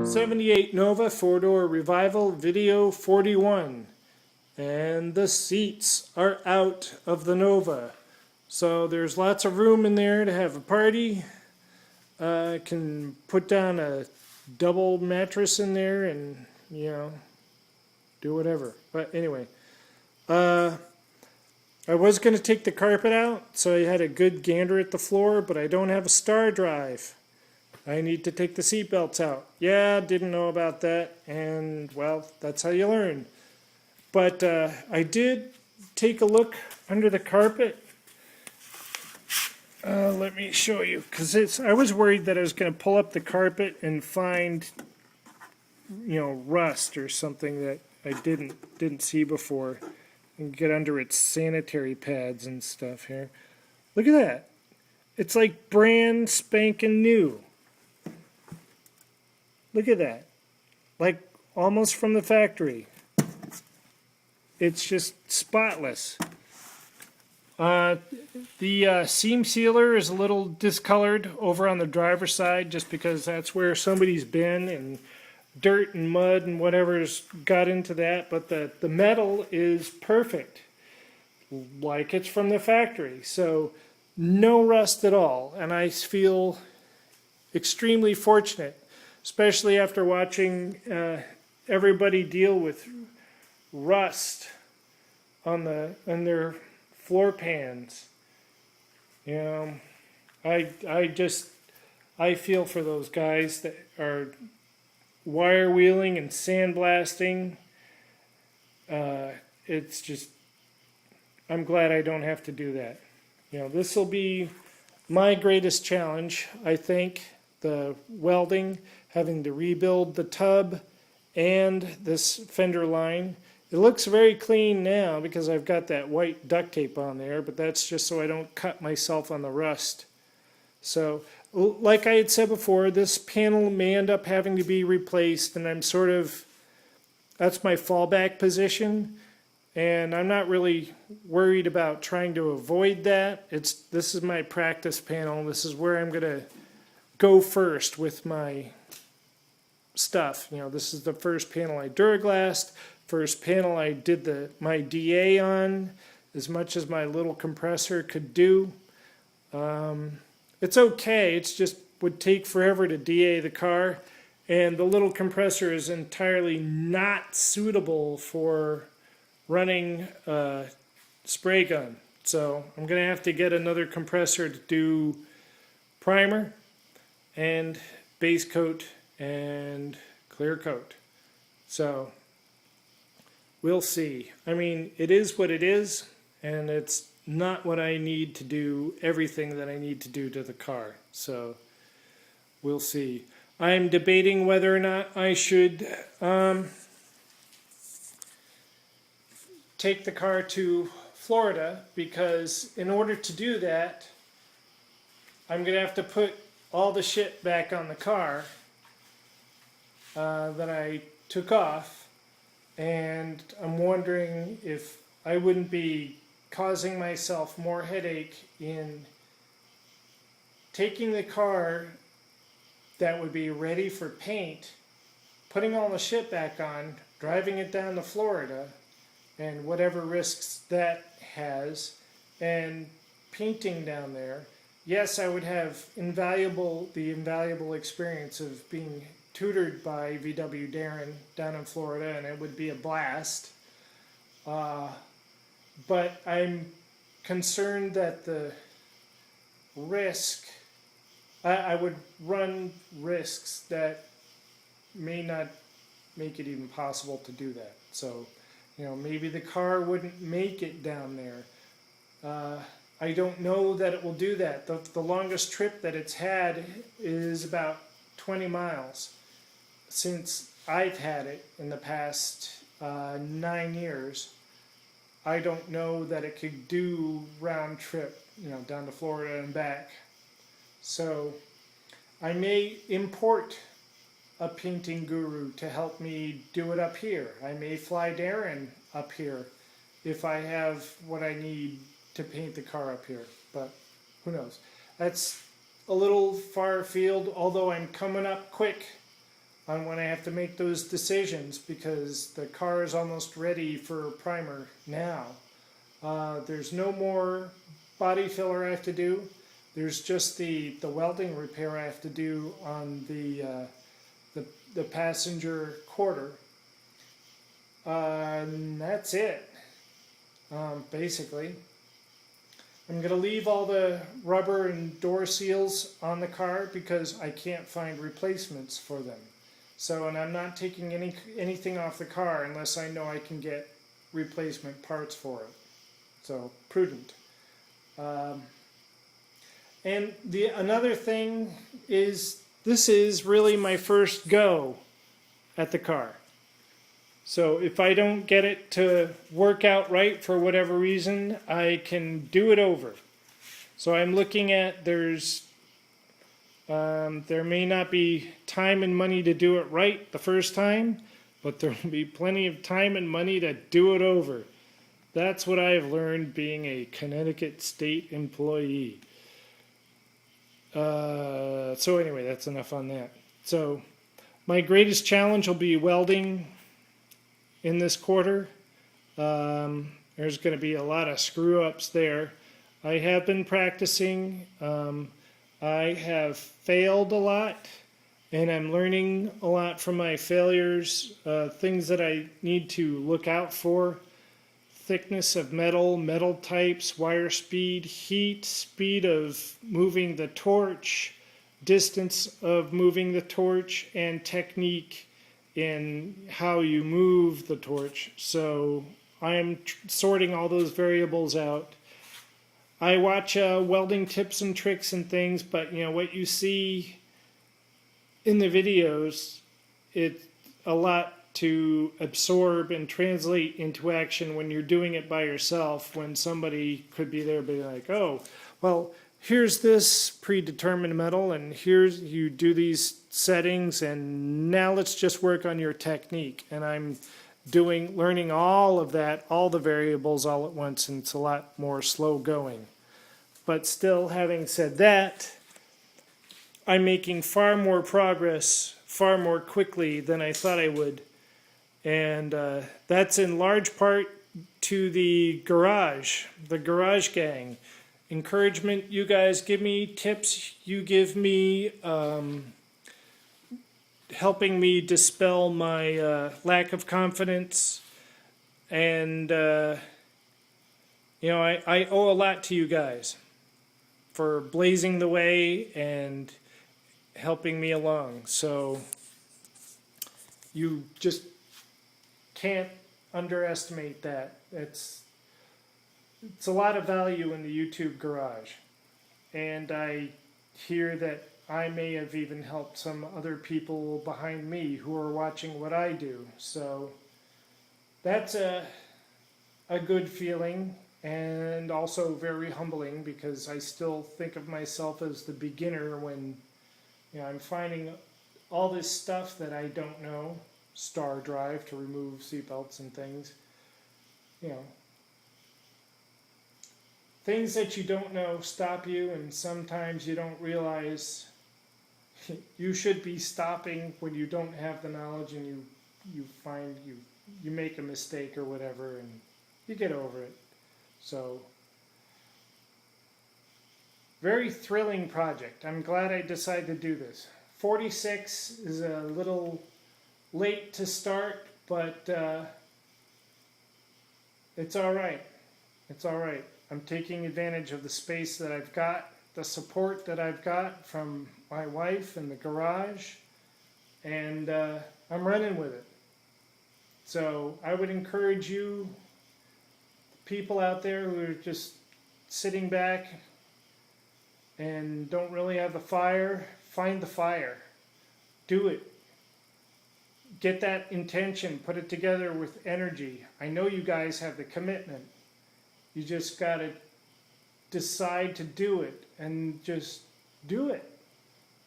78 Nova 4-door revival video 41, and the seats are out of the Nova, so there's lots of room in there to have a party. Can put down a double mattress in there and do whatever. But anyway, I was going to take the carpet out so I had a good gander at the floor, but I don't have a star drive. I need to take the seat belts out. Yeah, didn't know about that, and well, that's how you learn. But I did take a look under the carpet. Let me show you, because I was worried that I was going to pull up the carpet and find, rust or something that I didn't see before, and get under its sanitary pads and stuff here. Look at that. It's like brand spanking new. Look at that. Like almost from the factory. It's just spotless. The seam sealer is a little discolored over on the driver's side just because that's where somebody's been and dirt and mud and whatever's got into that. But the metal is perfect, like it's from the factory. So no rust at all. And I feel extremely fortunate, especially after watching everybody deal with rust on their floor pans. I feel for those guys that are wire wheeling and sandblasting. It's just, I'm glad I don't have to do that. This will be my greatest challenge, I think, the welding, having to rebuild the tub and this fender line. It looks very clean now because I've got that white duct tape on there, but that's just so I don't cut myself on the rust. So, like I had said before, this panel may end up having to be replaced, and that's my fallback position, and I'm not really worried about trying to avoid that. This is my practice panel. This is where I'm going to go first with my stuff. This is the first panel I Duraglassed. First panel I did my DA on, as much as my little compressor could do. It's okay, it's just would take forever to DA the car, and the little compressor is entirely not suitable for running a spray gun. So I'm going to have to get another compressor to do primer and base coat and clear coat. So we'll see. I mean, it is what it is, and it's not what I need to do, everything that I need to do to the car. So we'll see. I'm debating whether or not I should take the car to Florida, because in order to do that, I'm going to have to put all the shit back on the car that I took off. And I'm wondering if I wouldn't be causing myself more headache in taking the car that would be ready for paint, putting all the shit back on, driving it down to Florida, and whatever risks that has, and painting down there. Yes, I would have the invaluable experience of being tutored by VW Darren down in Florida, and it would be a blast. But I'm concerned that the risk, I would run risks that may not make it even possible to do that. So, maybe the car wouldn't make it down there. I don't know that it will do that. The longest trip that it's had is about 20 miles. Since I've had it in the past 9 years, I don't know that it could do round trip, down to Florida and back. So I may import a painting guru to help me do it up here. I may fly Darren up here if I have what I need to paint the car up here, but who knows. That's a little far afield, although I'm coming up quick on when I have to make those decisions because the car is almost ready for primer now. There's no more body filler I have to do. There's just the welding repair I have to do on the passenger quarter. And that's it, basically. I'm going to leave all the rubber and door seals on the car because I can't find replacements for them. So, and I'm not taking anything off the car unless I know I can get replacement parts for it. So, prudent. And another thing is, this is really my first go at the car. So if I don't get it to work out right for whatever reason, I can do it over. So I'm looking at there may not be time and money to do it right the first time, but there will be plenty of time and money to do it over. That's what I've learned being a Connecticut State employee. So anyway, that's enough on that. So my greatest challenge will be welding in this quarter. There's going to be a lot of screw-ups there. I have been practicing. I have failed a lot, and I'm learning a lot from my failures. Things that I need to look out for: thickness of metal, metal types, wire speed, heat, speed of moving the torch, distance of moving the torch, and technique in how you move the torch. So I'm sorting all those variables out. I watch welding tips and tricks and things, but you know what you see in the videos, it's a lot to absorb and translate into action when you're doing it by yourself, when somebody could be there being like, oh, well, here's this predetermined metal, and here's, you do these settings, and now let's just work on your technique. And I'm learning all of that, all the variables all at once, and it's a lot more slow going. But still, having said that, I'm making far more progress, far more quickly than I thought I would. And that's in large part to the garage gang. Encouragement you guys give me, tips you give me, helping me dispel my lack of confidence. And, you know, I owe a lot to you guys for blazing the way and helping me along. So you just can't underestimate that. It's a lot of value in the YouTube garage. And I hear that I may have even helped some other people behind me who are watching what I do. So that's a good feeling, and also very humbling, because I still think of myself as the beginner when, you know, I'm finding all this stuff that I don't know. Star drive to remove seatbelts and things. You know, things that you don't know stop you, and sometimes you don't realize you should be stopping when you don't have the knowledge, and you find you make a mistake or whatever, and you get over it. So, very thrilling project. I'm glad I decided to do this. 46 is a little late to start, but it's all right. It's all right. I'm taking advantage of the space that I've got, the support that I've got from my wife and the garage, and I'm running with it. So I would encourage you, people out there who are just sitting back and don't really have the fire, find the fire. Do it. Get that intention, put it together with energy. I know you guys have the commitment. You just got to decide to do it, and just do it.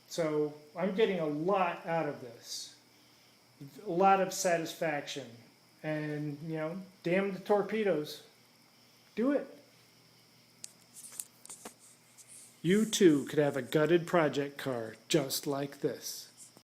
So I'm getting a lot out of this. A lot of satisfaction. And, you know, damn the torpedoes. Do it. You too could have a gutted project car just like this.